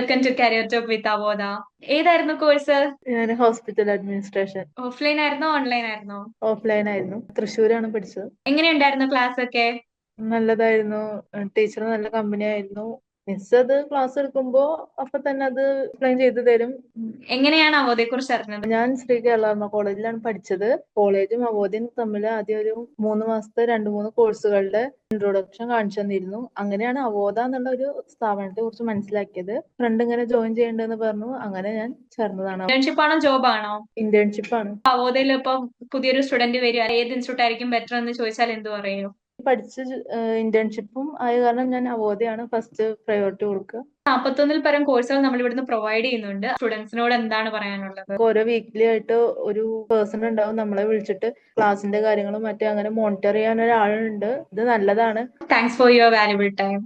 Welcome to career talk with അവോദ. ഏതായിരുന്നു course? ഞാൻ ഹോസ്പിറ്റൽ അഡ്മിനിസ്ട്രേഷൻ. ഓഫ്ലൈൻ ആയിരുന്നോ ഓൺലൈൻ ആയിരുന്നോ? ഓഫ്ലൈൻ ആയിരുന്നു, തൃശ്ശൂരാണ് പഠിച്ചത്. എങ്ങനെയുണ്ടായിരുന്നു ക്ലാസ് ഒക്കെ? നല്ലതായിരുന്നു. ടീച്ചർ നല്ല കമ്പനി ആയിരുന്നു. മിസ് അത് ക്ലാസ് എടുക്കുമ്പോ അപ്പൊ തന്നെ അത് എക്സ്പ്ലെയിൻ ചെയ്തു തരും. എങ്ങനെയാണ് അവോദയെ കുറിച്ച് അറിഞ്ഞത്? ഞാൻ ശ്രീ കേരള കോളേജിലാണ് പഠിച്ചത്. കോളേജും അവോദയും തമ്മിൽ ആദ്യം ഒരു 3 മാസത്തെ 2-3 കോഴ്സുകളുടെ ഇൻട്രൊഡക്ഷൻ കാണിച്ചു തന്നിരുന്നു. അങ്ങനെയാണ് അവോദ എന്നുള്ള ഒരു സ്ഥാപനത്തെ കുറിച്ച് മനസ്സിലാക്കിയത്. ഫ്രണ്ട് ഇങ്ങനെ ജോയിൻ ചെയ്യണ്ടെന്ന് പറഞ്ഞു, അങ്ങനെ ഞാൻ ചേർന്നതാണ്. ഇന്റേൺഷിപ്പ് ആണോ ജോബ് ആണോ? ഇന്റേൺഷിപ്പ് ആണ്. അവോദയിൽ ഇപ്പം പുതിയൊരു സ്റ്റുഡന്റ് വരിക, ഏത് ഇൻസ്റ്റിറ്റ്യൂട്ട് ആയിരിക്കും ബെറ്റർ എന്ന് ചോദിച്ചാൽ എന്ത് പറയും? പഠിച്ച ഇന്റേൺഷിപ്പും ആയ കാരണം ഞാൻ അവോദയാണ് ഫസ്റ്റ് പ്രയോറിറ്റി കൊടുക്കുക. 41-ൽ പരം കോഴ്സുകൾ നമ്മൾ ഇവിടുന്ന് പ്രൊവൈഡ് ചെയ്യുന്നുണ്ട്. സ്റ്റുഡൻസിനോട് എന്താണ് പറയാനുള്ളത്? ഓരോ വീക്ക്ലി ആയിട്ട് ഒരു പേഴ്സൺ ഉണ്ടാവും നമ്മളെ വിളിച്ചിട്ട് ക്ലാസ്സിന്റെ കാര്യങ്ങളും മറ്റും അങ്ങനെ മോണിറ്റർ ചെയ്യാൻ ഒരാളുണ്ട്. ഇത് നല്ലതാണ്. Thanks for your valuable time.